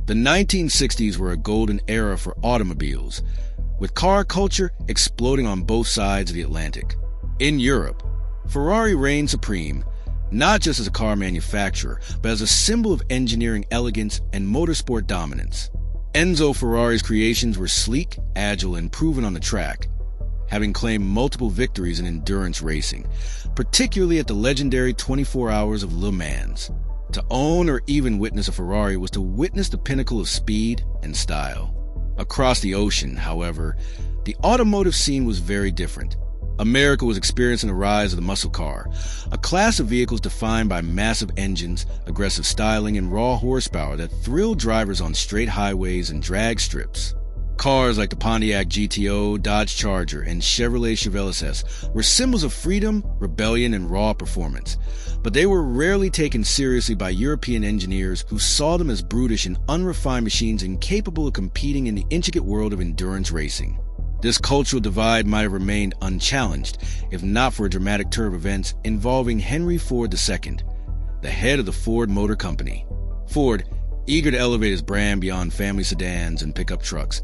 The 1960s were a golden era for automobiles, with car culture exploding on both sides of the Atlantic. In Europe, Ferrari reigned supreme, not just as a car manufacturer, but as a symbol of engineering elegance and motorsport dominance. Enzo Ferrari's creations were sleek, agile, and proven on the track, having claimed multiple victories in endurance racing, particularly at the legendary 24 Hours of Le Mans. To own or even witness a Ferrari was to witness the pinnacle of speed and style. Across the ocean, however, the automotive scene was very different. America was experiencing the rise of the muscle car, a class of vehicles defined by massive engines, aggressive styling, and raw horsepower that thrilled drivers on straight highways and drag strips. Cars like the Pontiac GTO, Dodge Charger, and Chevrolet Chevelle SS were symbols of freedom, rebellion, and raw performance, but they were rarely taken seriously by European engineers who saw them as brutish and unrefined machines incapable of competing in the intricate world of endurance racing. This cultural divide might have remained unchallenged if not for a dramatic turn of events involving Henry Ford II, the head of the Ford Motor Company. Ford, eager to elevate his brand beyond family sedans and pickup trucks,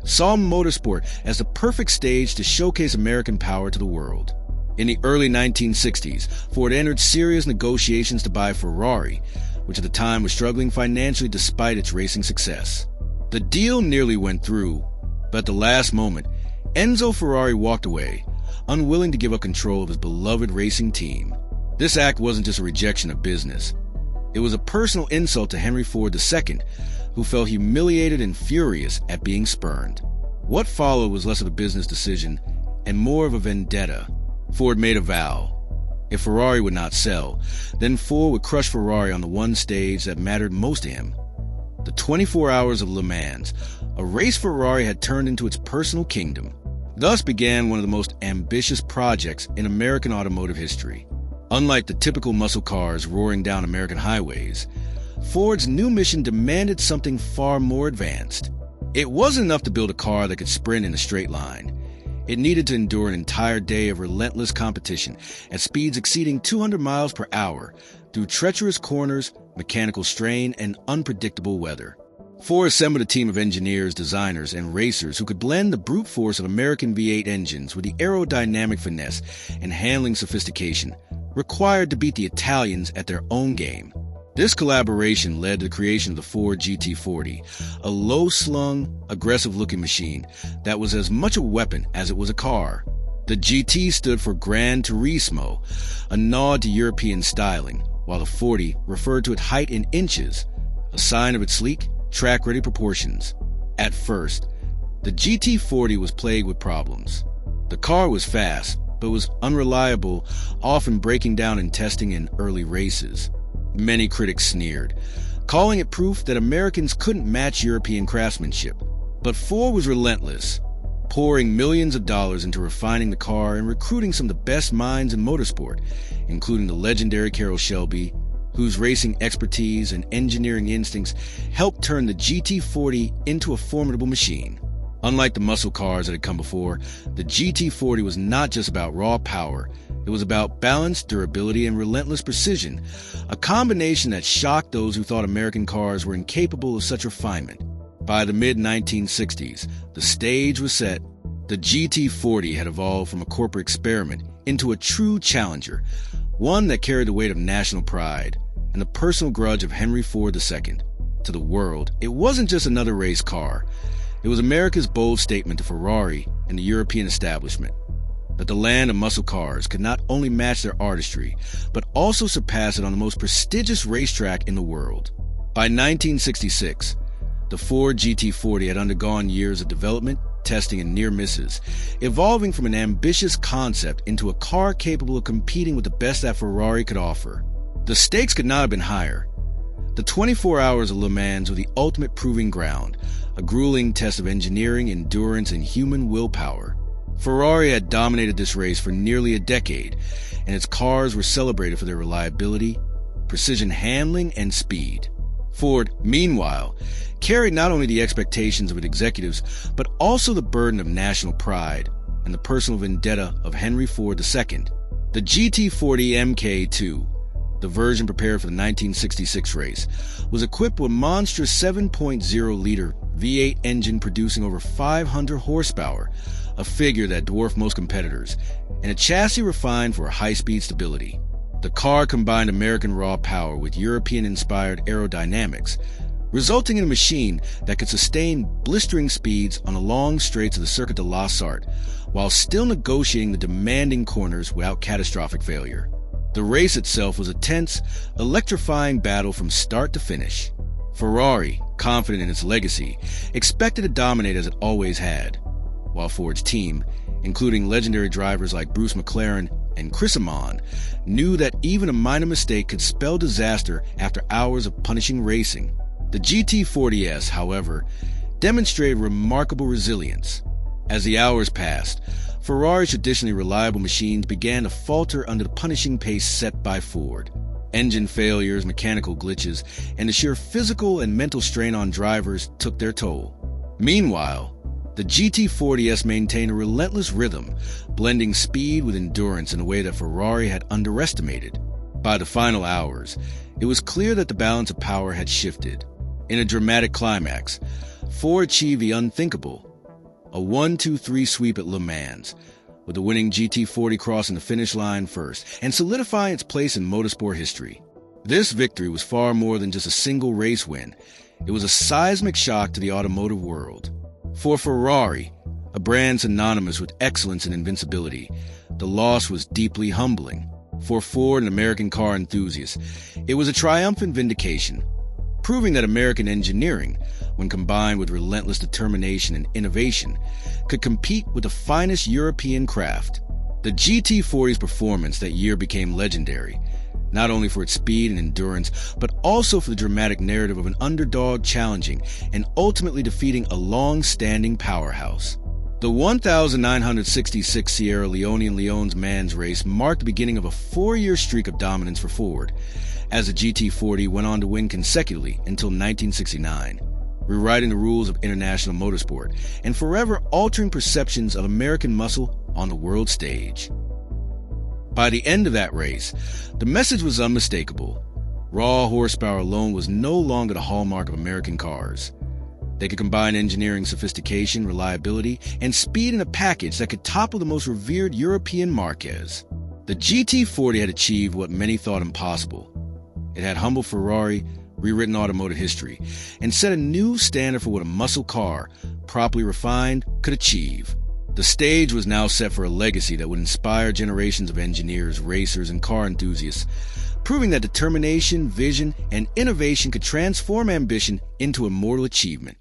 saw motorsport as the perfect stage to showcase American power to the world. In the early 1960s, Ford entered serious negotiations to buy Ferrari, which at the time was struggling financially despite its racing success. The deal nearly went through, but at the last moment, Enzo Ferrari walked away, unwilling to give up control of his beloved racing team. This act wasn't just a rejection of business. It was a personal insult to Henry Ford II, who felt humiliated and furious at being spurned. What followed was less of a business decision and more of a vendetta. Ford made a vow. If Ferrari would not sell, then Ford would crush Ferrari on the one stage that mattered most to him: the 24 Hours of Le Mans, a race Ferrari had turned into its personal kingdom. Thus began one of the most ambitious projects in American automotive history. Unlike the typical muscle cars roaring down American highways, Ford's new mission demanded something far more advanced. It wasn't enough to build a car that could sprint in a straight line. It needed to endure an entire day of relentless competition at speeds exceeding 200 miles per hour through treacherous corners, mechanical strain, and unpredictable weather. Ford assembled a team of engineers, designers, and racers who could blend the brute force of American V8 engines with the aerodynamic finesse and handling sophistication required to beat the Italians at their own game. This collaboration led to the creation of the Ford GT40, a low-slung, aggressive-looking machine that was as much a weapon as it was a car. The GT stood for Gran Turismo, a nod to European styling, while the 40 referred to its height in inches, a sign of its sleek, track-ready proportions. At first, the GT40 was plagued with problems. The car was fast, but was unreliable, often breaking down in testing and early races. Many critics sneered, calling it proof that Americans couldn't match European craftsmanship. But Ford was relentless, pouring millions of dollars into refining the car and recruiting some of the best minds in motorsport, including the legendary Carroll Shelby, whose racing expertise and engineering instincts helped turn the GT40 into a formidable machine. Unlike the muscle cars that had come before, the GT40 was not just about raw power. It was about balance, durability, and relentless precision, a combination that shocked those who thought American cars were incapable of such refinement. By the mid-1960s, the stage was set. The GT40 had evolved from a corporate experiment into a true challenger, one that carried the weight of national pride and the personal grudge of Henry Ford II. To the world, it wasn't just another race car. It was America's bold statement to Ferrari and the European establishment that the land of muscle cars could not only match their artistry, but also surpass it on the most prestigious racetrack in the world. By 1966, the Ford GT40 had undergone years of development, testing, and near misses, evolving from an ambitious concept into a car capable of competing with the best that Ferrari could offer. The stakes could not have been higher. The 24 Hours of Le Mans were the ultimate proving ground, a grueling test of engineering, endurance, and human willpower. Ferrari had dominated this race for nearly a decade, and its cars were celebrated for their reliability, precision handling, and speed. Ford, meanwhile, carried not only the expectations of its executives, but also the burden of national pride and the personal vendetta of Henry Ford II. The GT40 Mk2, the version prepared for the 1966 race, was equipped with a monstrous 7.0-liter V8 engine producing over 500 horsepower, a figure that dwarfed most competitors, and a chassis refined for high-speed stability. The car combined American raw power with European-inspired aerodynamics, resulting in a machine that could sustain blistering speeds on the long straights of the Circuit de la Sarthe, while still negotiating the demanding corners without catastrophic failure. The race itself was a tense, electrifying battle from start to finish. Ferrari, confident in its legacy, expected to dominate as it always had, while Ford's team, including legendary drivers like Bruce McLaren and Chris Amon, knew that even a minor mistake could spell disaster after hours of punishing racing. The GT40S, however, demonstrated remarkable resilience. As the hours passed, Ferrari's traditionally reliable machines began to falter under the punishing pace set by Ford. Engine failures, mechanical glitches, and the sheer physical and mental strain on drivers took their toll. Meanwhile, the GT40S maintained a relentless rhythm, blending speed with endurance in a way that Ferrari had underestimated. By the final hours, it was clear that the balance of power had shifted. In a dramatic climax, Ford achieved the unthinkable, a 1-2-3 sweep at Le Mans, with the winning GT40 crossing the finish line first and solidifying its place in motorsport history. This victory was far more than just a single race win. It was a seismic shock to the automotive world. For Ferrari, a brand synonymous with excellence and invincibility, the loss was deeply humbling. For Ford and American car enthusiasts, it was a triumphant vindication, proving that American engineering, when combined with relentless determination and innovation, could compete with the finest European craft. The GT40's performance that year became legendary, not only for its speed and endurance, but also for the dramatic narrative of an underdog challenging and ultimately defeating a long-standing powerhouse. The 1966 Sierra Leone and Leone's Mans race marked the beginning of a 4-year streak of dominance for Ford, as the GT40 went on to win consecutively until 1969, rewriting the rules of international motorsport and forever altering perceptions of American muscle on the world stage. By the end of that race, the message was unmistakable. Raw horsepower alone was no longer the hallmark of American cars. They could combine engineering sophistication, reliability, and speed in a package that could topple the most revered European Marquez. The GT40 had achieved what many thought impossible. It had humbled Ferrari, rewritten automotive history, and set a new standard for what a muscle car, properly refined, could achieve. The stage was now set for a legacy that would inspire generations of engineers, racers, and car enthusiasts, proving that determination, vision, and innovation could transform ambition into immortal achievement.